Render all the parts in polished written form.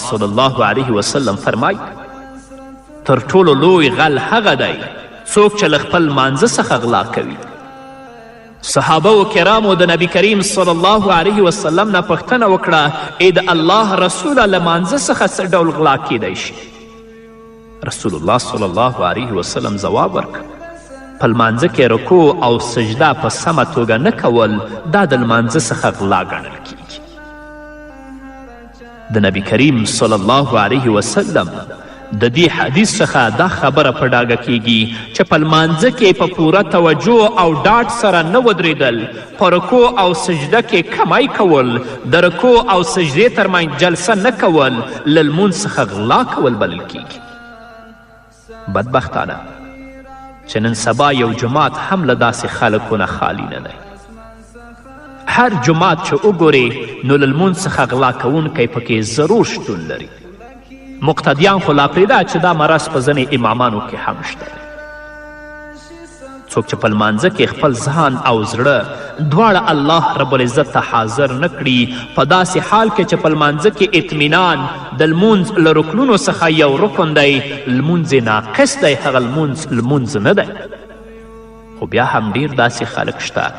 صلی الله علیه وسلم فرمای تر ټولو لوی غل هغه دی څوک چې له خپل مانځه څخه غلا کوي. صحابه و کرامو د نبی کریم صلی الله علیه وسلم نه پوښتنه وکړه ای د الله رسوله له مانځه څخه څه ډول غلا کیدی شي؟ رسول الله صلی الله علیه وسلم ځواب ورکړ په لمانځه کې رکوع او سجده په سمه توګه نه کول دا د لمانځه څخه غلا ګڼل کیږي. د نبی کریم صلی الله علیه وسلم د دې حدیث څخه دا خبره په ډاګه کیږي چې په لمانځه کې په پوره توجه او ډاډ سره نه ودرېدل، په رکوع او سجده کې کمی کول، د رکوع او سجدې ترمنځ جلسه نه کول له لمونځ څخه غلا کول بلل کیږي. بدبختانه چې نن سبا یو جماعت هم له داسې خلکو نه خالی نه دی. هر جماعت چې وګورې نو له لمونځ څخه غلا کوونکی پکې ضرور شتون لري. مقتدیان خو لا پرېږده چې دا مرض په ځینې امامانو کې هم شته دی. څوک چې په لمانځه کې خپل ځان او زړه دواړه الله رب العزت ته حاضر نه کړي، په داسې حال کې چې په لمانځه کې اطمینان د لمونځ له رکنونو څخه یو رکن دی، لمونځ ناقص دی، هغه لمونځ نه دی. خو بیا هم ډیر داسې خلک شته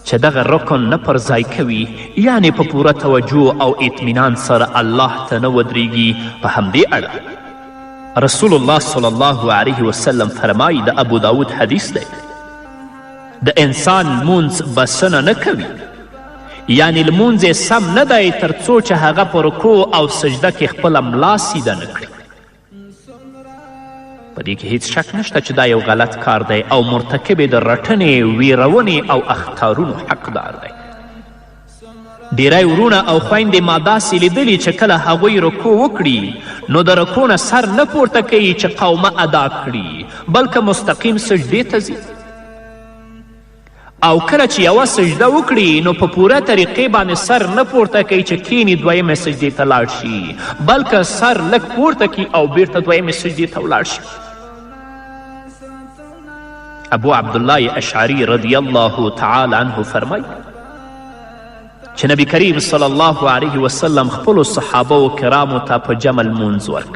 چې دغه رکن نه پر ځای کوي، یعنې په پوره توجه او اطمینان سره الله ته نه ودرېږي. په همدې اړه رسول الله صلی الله علیه وسلم فرمایي، د ابو داود حدیث دی، د انسان لمونځ بسنه نه کوي، یعنې لمونځ سم نه دی تر څو چې هغه په رکوع او سجده کې خپله ملا سیده نه کړي. په دې کې هیڅ شک نشته چې دا یو غلط کار دی او مرتکب د رټنې، ویرونې او اخطارونو حقدار دی. ډیری ورونه او خویندې ما داسې لیدلي چې کله هغوی رکوع وکړي نو د رکوع نه سر نه پورته کوي چې قومه ادا کړي، بلکه مستقیم سجدې ته ځي، او کله چې یوه سجده وکړي نو په پوره طریقې باندې سر نه پورته کوي چې کینی دویمې سجدې ته لاړ شي، بلکه سر لږ پورته کړي او بیرته دویمې سجدې ته ولاړ شي. ابو عبدالله اشعری رضی الله تعالی عنه فرمایي چې نبی کریم صلی الله علیه وسلم خپلو صحابه و کرامو ته په جمع لمونځ ورک.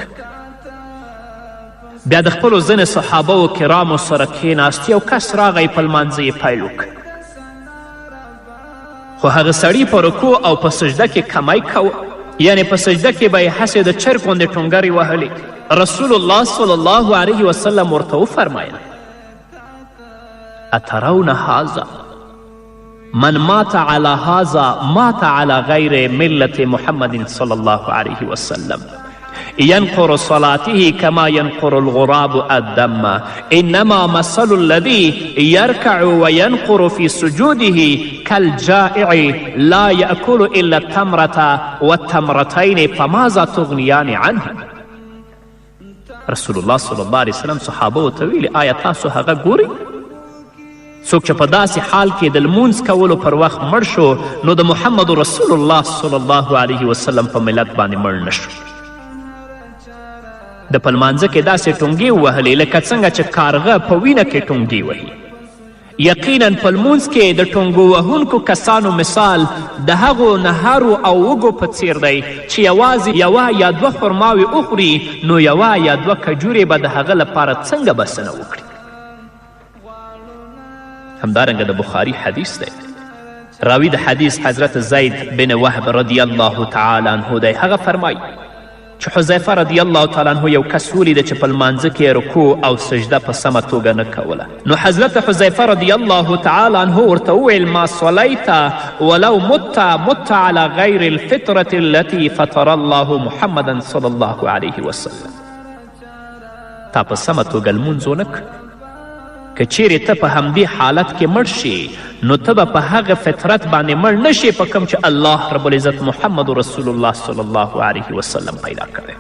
بیا د خپلو ځینې صحابه و کرامو سره کښېناست، یو کس راغی په لمانځه یې پیل وکړ، خو هغه سړي په رکوع او په سجده کې کمی کوه، یعنې په سجده کې به یې هسې د چرګ غوندې ټونګرې وهلې. رسول الله صلی الله علیه وسلم ورته وفرمیل اترون هذا من مات على هذا مات على غير ملة محمد صلى الله عليه وسلم ينقر صلاته كما ينقر الغراب الدم إنما مثل الذي يركع وينقر في سجوده كالجائع لا يأكل إلا التمرة والتمرتين فماذا تغنيان عنه. رسول الله صلی الله علیه وسلم صحابه ورته ویلي آیا تاسو هغه ګورئ څوک چې په داسې حال کې د لمونځ کولو پر وخت مړ شو نو د محمد رسول الله صلی الله علیه وسلم په ملت باندې مړ نه شو. د په لمانځه کې داسې ټونګې ووهلې لکه څنګه چې کارغه په وینه کې ټونګې وهي. یقینا په لمونځ کې د ټونګو وهونکو کسانو مثال د هغو نهارو او وږو په څیر دی چې یوازې یوه یا دوه خرماوې وخوري نو یوه یا دوه کجورې به د هغه لپاره څنګه بسنه وکړي. همدارنګه د بخاري حدیث دی، راوی د حدیث حضرت زید بن وهب رضی الله تعالی عنه دی. هغه فرمایي چې حذیفه رضی الله تعالی عنه یو کس ولیده چې په لمانځه کې رکوع او سجده په سمه توګه نه کوله، نو حضرت حذیفه رضی الله تعالی عنه ورته وویل ما صلیت ولو مت على غیر الفطرة التي فطر الله محمدا صلی الله علیه وسلم. تا په سمه توګه لمونځ ونه کړ، که چیرې ته په همدې حالت کې مړ شي نو ته به په هغه فطرت باندې مړ نه شي په کوم چې الله رب العزت محمد رسول الله صلی الله علیه وسلم پیدا کړی.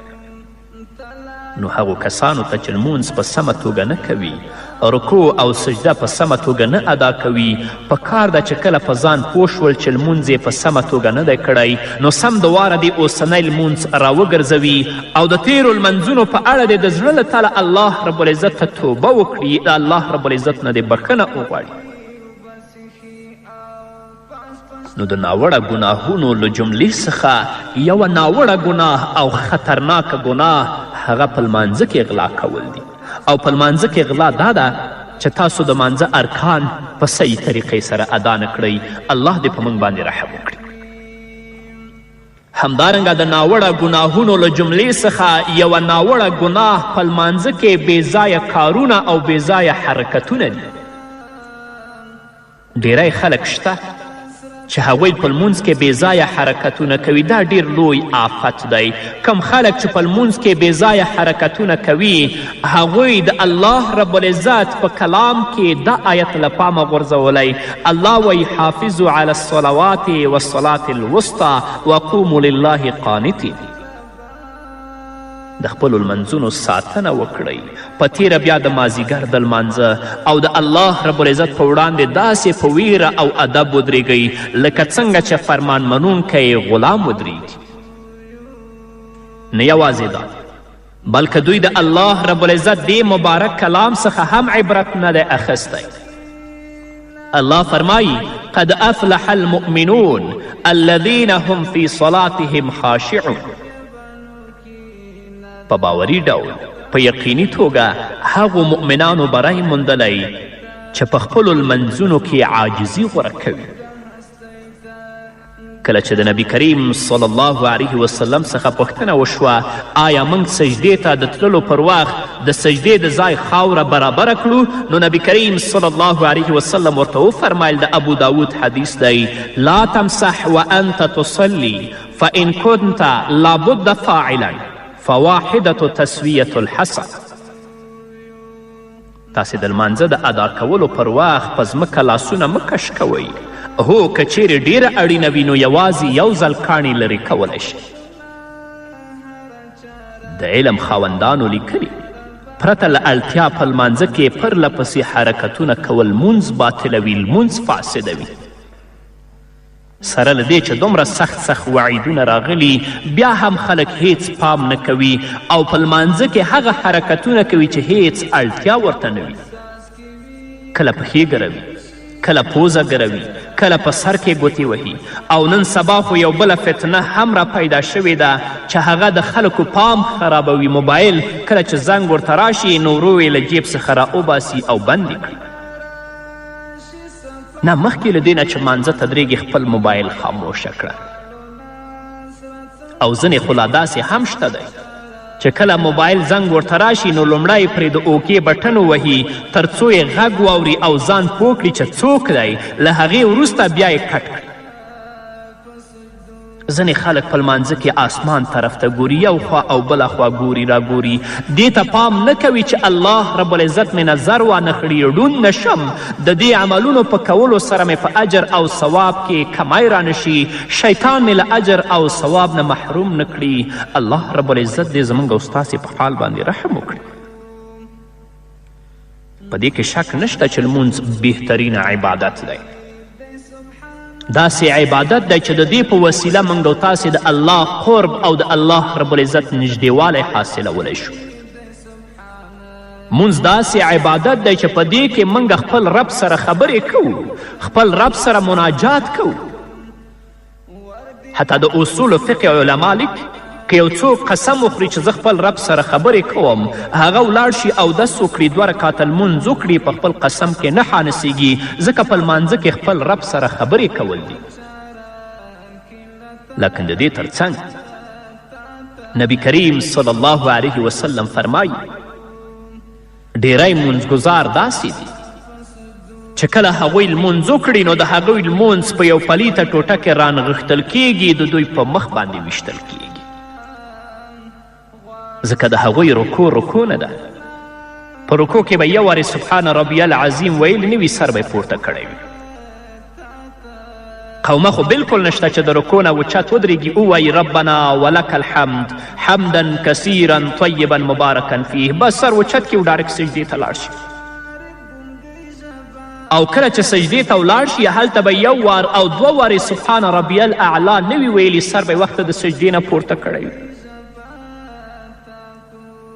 نو هغو کسانو ته چې لمونځ په سمه توګه نه کوي، رکوع او سجده په سمه توګه نه ادا کوي، په کار ده چې کله په ځان پوه شول چې لمونځ یې په سمه توګه نه دی کړی نو سم د واره د اوسنی لمونځ راوګرځوي او د تیرو لمنځونو په اړه د زړه له تله الله رب العزت ته توبه وکړي، د الله رب العزت نه د بښنه وغواړي. نو د ناوړه ګناهونو له جملې څخه یوه ناوړه ګناه او خطرناکه ګناه هغه په لمانځه کې غلا کول دي. او په لمانځه کې غلا دا ده چې تاسو د مانځه ارکان په صحیح طریقې سره ادا نه کړئ. الله دې په موږ باندې رحم وکړي. همدارنګه د ناوړه ګناهونو له جملې څخه یوه ناوړه ګناه په لمانځه کې بېځایه کارونه او بېځایه حرکتونه دي. ډیری خلک شته چې هغوی په لمونځ کې بېځایه حرکتونه کوي. دا ډیر لوی آفت دی. کم خلک چې په لمونځ کې بېځایه حرکتونه کوي هغوی د الله رب العزت په کلام کې دا آیت له پامه غورځولی. الله وایي حافظوا علی الصلوات والصلاة الوسطی وقوموا لله قانتین. د خپلو لمنځونو ساتنه وکړئ. په تیره بیا د مازیګر د لمانځه او د الله رب العزت په وړاندې داسې په ویره او ادب ودرېږئ لکه څنګه چې فرمان منونکی غلام ودرېږي. نه یوازې دا بلکې دوی د الله رب العزت دې مبارک کلام څخه هم عبرت نه دی اخیستی. الله فرمایي قد افلح المؤمنون الذین هم فی صلاتهم خاشعون. په باوري ډول په یقیني توګه هغو مؤمنانو بری موندلی چې په خپلو لمنځونو کې عاجزي غوره کوي. کله چې د نبی کریم صلی الله علیه وسلم څخه پوښتنه وشوه آیا موږ سجدې ته د تللو پر وخت د سجدې د ځای خاوره برابره کړو؟ نو نبی کریم صلی الله علیه وسلم ورته وفرمیل، د ابو داود حدیث دی، لا تمسح وانت تصلي فان كنت لابد فاعلا فواحدة تسویة الحسن. تاسې د لمانځه د ادا کولو پر وخت په ځمکه لاسونه مه کش کوئ. هو که چیرې ډیره اړینه وي نو یوازې یو ځل کاڼي لرې کولی شي. د علم خاوندانو لیکلي پرته له اړتیا په لمانځه کې پرله پسې حرکتونه کول لمونځ باطلوي، لمونځ فاسدوي. سره له دې چې دومره سخت وعیدونه راغلي بیا هم خلک هیڅ پام نه کوي او په لمانځه کې هغه حرکتونه کوي چې هیڅ اړتیا ورته نه وي. کله پښې ګروي، کله پوزه ګروي، کله په سر کې ګوتې وهي. او نن سبا خو یو بله فتنه هم را پیدا شوې ده چې هغه د خلکو پام خرابوي. موبایل کله چې زنګ ورته راشي نو ورو یې له جیب څخه را وباسي او بند یې کړي. نه، مخکې له دې نه چې مانځه ته درېږي خپل موبایل خاموشه کړه. او ځینې خو لا داسې هم شته دی چې کله موبایل زنګ ورته راشي نو لومړی پرې د اوکې بټن ووهي تر څو یې غږ واوري او ځان پوه کړي چې څوک دی، له هغې وروسته بیا یې کټ کړي. ځینې خلک په لمانځه کې آسمان طرف ته ګوري، یو خوا او بله خوا ګوري را ګوري. دې ته پام نه کوي چې الله رب العزت مې نظر وانه کړي، ړوند نشم، د دې عملونو په کولو سره مې په اجر او ثواب کې کمی را نشي، شیطان مې له اجر او ثواب نه محروم نه کړي. الله رب العزت دې زموږ او ستاسې په حال باندې رحم وکړي. په دې کې شک نشته چې لمونځ بهترینه عبادت دی. داسې عبادت دی چې د دې په وسیله موږ او تاسې د الله قرب او د الله رب العزت نږدېوالی حاصلولی شو. مونځ داسې عبادت دی چې په دې کې موږ خپل رب سره خبرې کوو، خپل رب سره مناجات کوو. حتی د اصول فقه علما لیکي که یو څوک قسم وخوري چې زه خپل رب سره خبرې کوم، هغه ولاړ شي اودس وکړي، 2 رکعته لمونځ وکړي، په خپل قسم کې نه حانسیږي، ځکه په لمانځه کې خپل رب سره خبرې کول دي. لکن د دې تر څنګ نبی کریم صلی الله علیه وسلم فرمایي ډیری لمونځګزار داسې دي چې کله هغوی لمونځ وکړي نو د هغوی لمونځ په یو پلیته ټوټه کې رانغښتل کیږي، د دوی په مخ باندې ویشتل کیږي. ځکه د هغوی رکوع نه ده. په رکوع کې به یو وارې سبحان ربی العظیم ویل نه وي، سر به یې پورته کړی وي. قومه خو بلکل نشته چې د رکوع نه اوچت ودرېږي ووایي ربنا ولک الحمد حمدا کثیرا طیبا مبارکا فیه، بس سر اوچت کړي او ډایرکټ سجدې ته لاړ شي. او کله چې سجدې ته ولاړ شي هلته به یو وار او 2 وارې سبحان ربی الاعلی نه وي ویلي، سر به یې وخته د سجدې نه پورته کړی وي.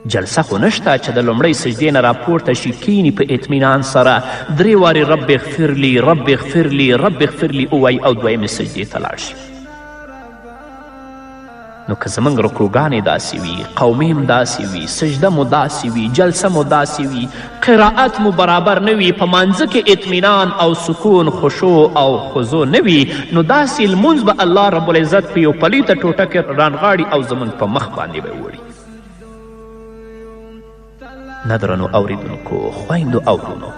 جلسه خو نشته چې د لومړۍ سجدې نه راپورته شي کینی په اطمینان سره 3 وارې رب اغفر لی رب اغفر لی رب اغفر لی ووایي او دویمې سجدې ته لاړ شي. نو که زموږ رکوګانې داسې وي، قومې هم داسې وي، سجده مو داسې وي، جلسه مو داسې وي، قرائت مو برابر نه وي، په مانځه کې اطمینان او سکون خشوع او خضوع نه وي، نو داسې لمونځ به الله رب العزت په یو پلیته ټوټه کې رانغاړي او زموږ په مخ باندې به وړي. نه درنو اوریدونکو، خویندو او ورونو،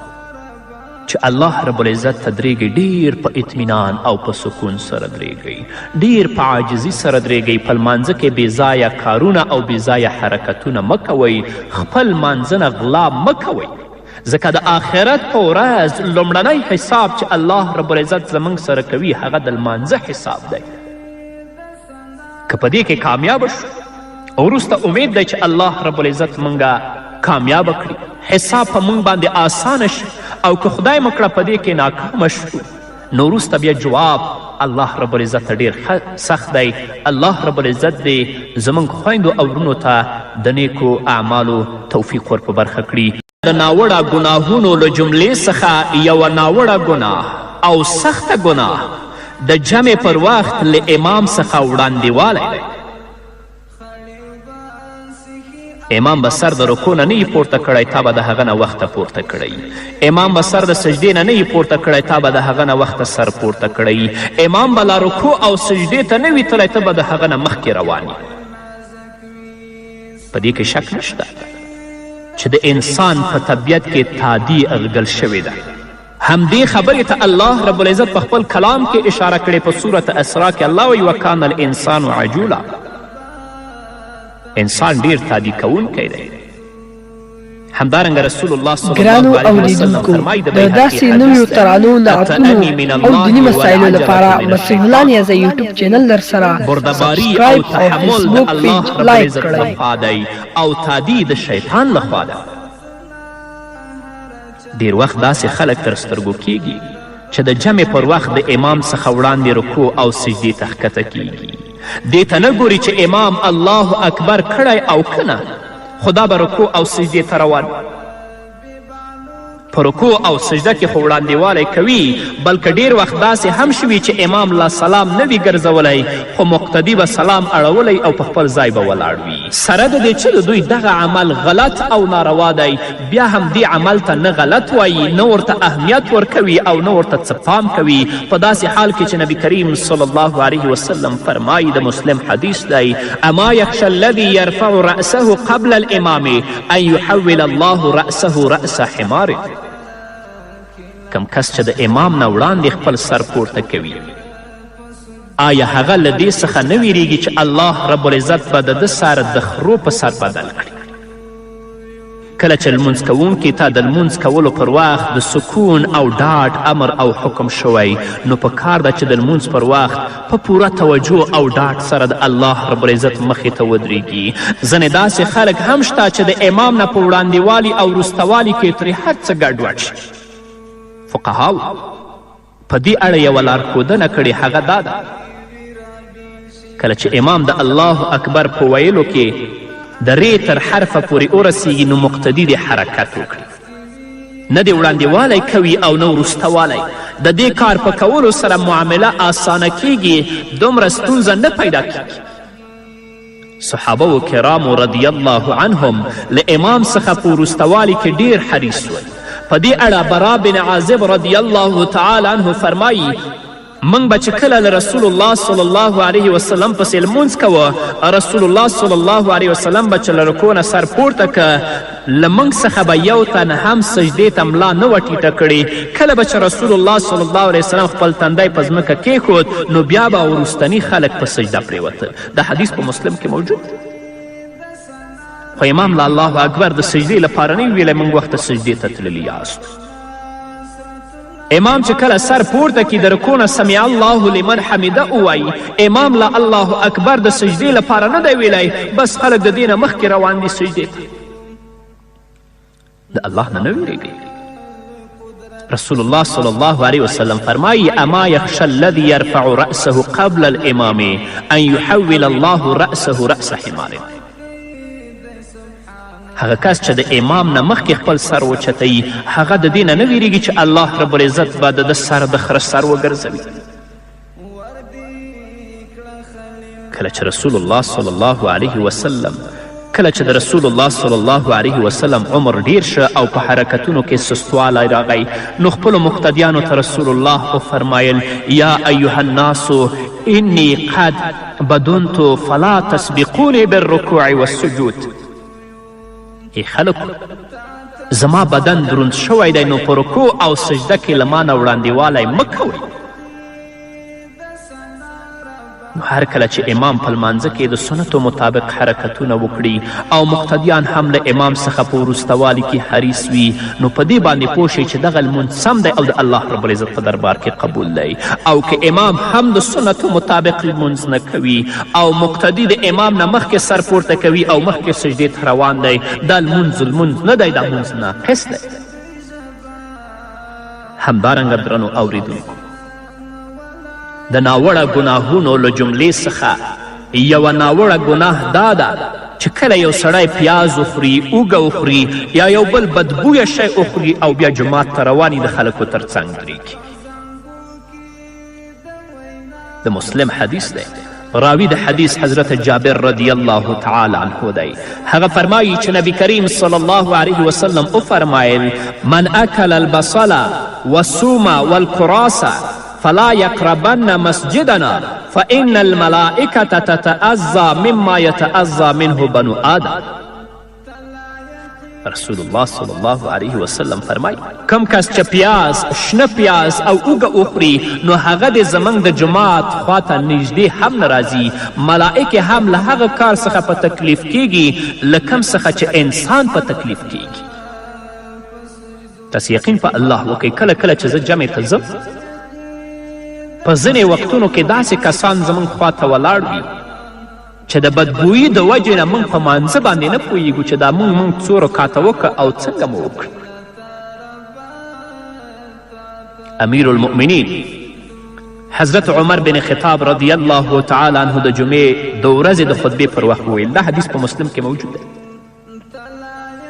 چې الله رب العزت ته درېږئ ډیر په اطمینان او په سکون سره درېږئ، ډیر په عاجزي سره درېږئ، په لمانځه کې بېځایه کارونه او بېځایه حرکتونه مه کوئ، خپل مانځنه غلا مه کوئ، ځکه د آخرت په ورځ لومړنی حساب چې الله رب العزت زموږ سره کوي هغه د لمانځه حساب دی. که په دې کې کامیابه شو، وروسته امید دی چې الله رب العزت موږ کامیابه کړي، حساب په موږ باندې آسانه شي، او که خدای مو کړه په دې کې ناکامه شو، نو وروسته بیا جواب الله رب العزت ته ډېر سخت دی. الله رب العزت دې زموږ خویندو او ورونو ته د نیکو اعمالو توفیق ور په برخه کړي. د ناوړه ګناهونو له جملې څخه یوه ناوړه ګناه او سخته ګناه د جمع پر وخت له امام څخه وړاندېوالی دی. امام به سر د رکو نه نه پورته کړی، تا به د هغه نه وخته پورته کړی. امام به سر د سجدې نه نه پورته کړی، تا به د هغه نه وخته سر پورته کړی. امام به لا رکو او سجدې ته نه وي تللی، ته به د هغه نه مخکې روان یې. په دې کې شک نشته چې د انسان په طبیعت کې تعدي اغږل شوې ده. همدې خبرې ته الله رب العزت په خپل کلام کې اشاره کړې. په صورت اسراء کې الله وایي وکان الانسان عجولا، انسان ډیر تعدي کوونکی دی. همدارنګه رسول الله صلی الله علیه وسلم فرمایي د داسې نویو ترانو نعتونو او دیني مسایلو لپاره مسیحلان یې یوټیوب چینل در سره بردباري او تحمل د الله رب العزت لخوا دی او تعدي د شیطان لخوا ده. ډیر وخت داسې خلک تر سترګو کیږي چې د جمع پر وخت د امام څخه وړاندې رکوع او سجدې ته ښکته کیږي. دې ته نه ګوري چې امام الله اکبر کړی او کنه، خدا به رکوع او سجدې ته روان. په رکوع او سجده کې خو وړاندېوالی کوي، بلکې ډیر وخت داسې هم شوي چې امام لا سلام نه وي ګرځولی، خو مقتدي به سلام اړولی او په خپل ځای به ولاړ وي. سره د دې چې د دوی دغه عمل غلط او ناروا دی، بیا هم دې عمل ته نه غلط وایي، نه ورته اهمیت ورکوي او نه ورته څه پام کوي. په داسې حال کې چې نبی کریم صلی الله علیه وسلم فرمایي، د مسلم حدیث دی، اما یخشى الذي یرفع رأسه قبل الامام ان یحول الله رأسه رأس حمار. کم کس چې د امام نه وړاندې خپل سر پورته کوي، آیا هغه له دې څخه نه ویریږي چې الله رب العزت به د ده سر د خرو په سر بدل کړي؟ کله چې لمونځ کوونکي ته د لمونځ کولو پر وخت د سکون او ډاډ امر او حکم شوی، نو په کار ده چې د لمونځ پر وخت په پوره توجه او ډاډ سره د الله رب العزت مخې ته ودرېږي. ځینې داسې خلک هم شته چې د امام نه په وړاندېوالي او وروستوالي کې ترې هر څه ګډوډ شي. فقهاو په دې اړه یوه لارښودنه کړې، هغه دا ده کله چې امام د الله اکبر په ویلو کې د ری تر حرفه پورې ورسیږي، نو مقتدي دې حرکت وکړي، نه دې وړاندېوالی کوي او نه وروستوالی. د دې کار په کولو سره معامله آسانه کیږي، دومره ستونزه نه پیدا کیږي. صحابه و کرامو رضی الله عنهم له امام څخه په وروستوالي کې ډیر حریص ول. په دې اړه برا بن عازب رضی الله تعالی عنه فرمایي، موږ به چې کله له رسول الله صلی الله علیه وسلم پسې لمونځ کوه، رسول الله صلی الله علیه وسلم به چې له رکوع نه سر پورته که، له موږ څخه به یو تن هم سجدې ته ملا نه وه ټیټه کړې. کله به چې رسول الله صلی الله علیه وسلم خپل تندی په ځمکه کیښود، نو بیا به وروستني خلک په سجده پرېوتل. دا حدیث په مسلم کې موجود. خو امام له الله اکبر د سجدې لپاره نه ویلی موږ وخته سجدې ته تللي یاست. امام چې کله سر پورته کړي د رکوع نه سمع الله لمن حمده ووایي، امام له الله اکبر د سجدې لپاره نه دی ویلی، بس خلک د دې نه مخکې روان دي سجدې ته. د الله نه نه ویرېږئ. رسول الله صلی الله علیه وسلم فرمایي، اما یخشى الذي یرفع رأسه قبل الامام ان یحول الله رأسه رأس حمار. هغه کس چې د امام نه مخکې خپل سر وچتوي هغه د دې نه نه ویرېږي چې الله رب العزت به د ده سر د خره سر وګرځوي. کله چې رسول الله صلی الله علیه وسلم کله چې د رسول الله صلی الله علیه وسلم عمر ډیر شه او په حرکتونو کې سستوالی راغی نو خپلو مقتدیانو ته رسول الله وفرمایل یا ایها الناس انی قد بدنت فلا تسبقوني بالرکوع والسجود. ای خلکو زما بدن دروند شوی دی نو په رکوع او سجده کې له ما نه وړاندېوالی مه کوئ. نو هر کله چې امام په لمانځه کې د سنتو مطابق حرکتونه وکړي او مقتدیان هم له امام څخه په وروستوالي کې حریص وي نو په دې باندې پوه شئ چې دغه لمونځ سم دی او د الله رب العزت په دربار کې قبول دی. او که امام هم د سنتو مطابق لمونځ نه کوي او مقتدي د امام نه مخکې سر پورته کوي او مخکې سجدې ته روان دی دا لمونځ نه دی، دا لمونځ ناقص دی. همدارنګه درنو اوریدونکو د ناوړه ګناهونو له جملې څخه یوه ناوړه ګناه دا ده چې کله یو سړی پیاز وخوري، اوږه وخوري یا یو بل بدبویه شی وخوري او بیا جومات ته روان د خلکو تر څنګ درېږي. د مسلم حدیث دی، راوی د حدیث حضرت جابر رضی الله تعالی عنه دی. هغه فرمایي چې نبی کریم صلی الله علیه وسلم وفرمایل من اکل البصل والثوم والکراس فلا يقربن مسجدنا فإن الملائكة تتأذى مما يتأذى منه بنو آدم. رسول الله صلی الله علیه وسلم فرمایي کم کس چې پیاز، شنه پیاز او اوږه وخوري نو هغه د زموږ د جماعت خواته نږدې هم نه راځي. ملائکې هم له هغه کار څخه په تکلیف کیږي له کم څخه چې انسان په تکلیف کیږي. تاسې یقین په الله وکئ کله کله چې زه جمع ته ځم په ځینې وختونو کې داسې کسان زموږ خواته ولاړ وي چې د بدبویي د وجې نه موږ په مانځه باندې نه پوهیږو چې دا موږ څو رکاته وکړه او څنګه مو وکړه. امیر المؤمنین حضرت عمر بن خطاب رضی الله تعالی عنه د جمعې د ورځې د خطبې پر وخت وویل، دا حدیث په مسلم کې موجود دی،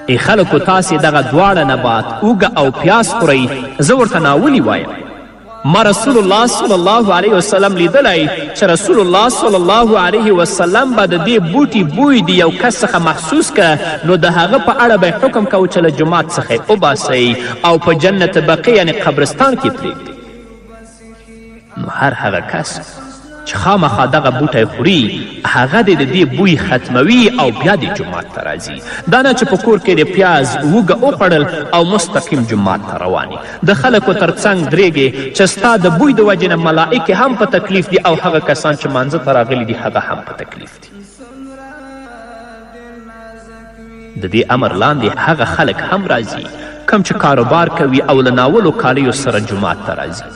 ای خلکو تاسې دغه دواړه نبات اوږه او پیاز خورئ زه ورته ناولي وایم. ما رسول الله صلی الله علیه وسلم لیدلی چې رسول الله صلی الله علیه وسلم به د دې بوټي بوی د یو کس څخه محسوس که نو د هغه په اړه به حکم کو چې له جومات څخه وباسئ او په جنت بقیع یعنې قبرستان کې پرېږدئ. نو هر هغه کس چې خامخا دغه بوټی خوري هغه د دې بوی ختموي او بیا د جومات ته راځي. دا نه چې په کور کې د پیاز اوږه وخوړل او مستقیم جومات ته رواني. د خلکو تر څنګ درېږې چې ستا د بوی د وجې نه ملائکې هم په تکلیف دي او هغه کسان چې مانځه ته راغلي دي هغه هم په تکلیف دي. د دې امر لاندې هغه خلک هم راځي کم چې کاروبار کوي او له ناولو کالیو سره جومات ته راځي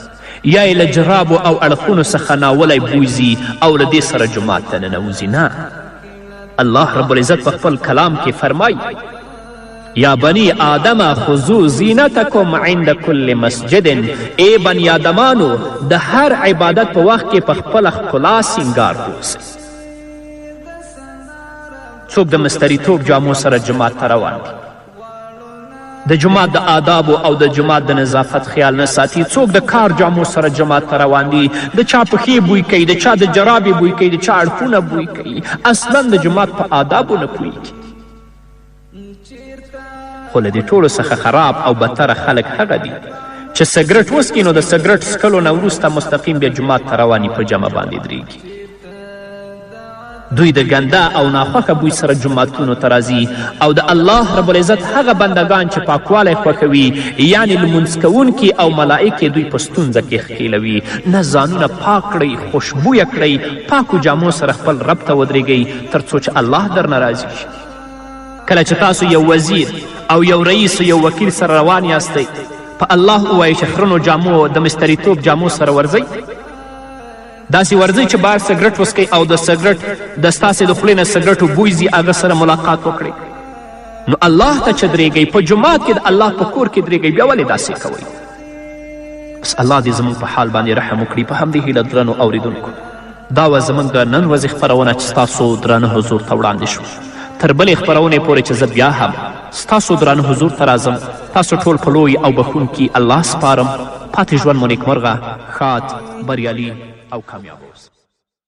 یا یې له جرابو او اړخونو څخه ناولی بوځي او له دې سره جومات ته ننوځي. نه، الله رب العزت په خپل کلام کې فرمایي یا بنی آدم خذو زینتکم عند کل مسجد. ای بنی آدمانو د هر عبادت په وخت کې په خپله ښکلا سینګار اوسئ. څوک د مستریتوب جامو سره جومات ته روان دي، د جومات د آدابو او د جومات د نظافت خیال نه ساتي. څوک د کار جامو سره جومات ته روان دي، د چا پښې بوی کوي، د چا د جرابې بوی کوي، د چا اړخونه بوی کوي، اصلا د جومات په آدابو نه پوهیږي. خو له دې ټولو څخه خراب او بدتره خلک هغه دي چې سګرټ وڅکي نو د سګرټ څکلو نه وروسته مستقیم بیا جومات ته رواني په جمع باندې درېږي. دوی د ګنده او ناخوښه بوی سره جوماتونو ته راځي او د الله رب العزت هغه بندگان چې پاکوالی خوښوي یعنې لمونځ کوونکي او ملائکې دوی په ستونزه کې ښکیلوي. نه ځانونه پاک کړئ، خوشبویه کړئ، پاکو جامو سره خپل رب ته ودرېږئ تر څو چې الله درنه راضي شي. کله چې تاسو یو وزیر او یو رئیس یو وکیل سره روان یاستئ په الله ووایئ چې خرنو جامو د مستریتوب جامو سره ورځئ. داسې ورځئ چې بهر سګرټ وڅکئ او د سګرټ د ستاسې د خولې نه سګرټو بوی ځي هغه سره ملاقات وکړئ. نو الله ته چې درېږئ په جومات کې د الله په کور کې درېږئ بیا ولې داسې کوئ؟ بس الله دې زموږ په حال باندې رحم وکړي. په همدې هیله درنو اوریدونکو دا وه زموږ د نن ورځې خپرونه چې ستاسو درانه حضور ته وړاندې شوه. تر بلې خپرونې پورې چې زه بیا هم ستاسو درانه حضور ته راځم تاسو ټول په لوی او بخښونکي الله سپارم. پاتې ژوند مو نیکمرغه، ښاد، بریالي او کامیاب اوسئ.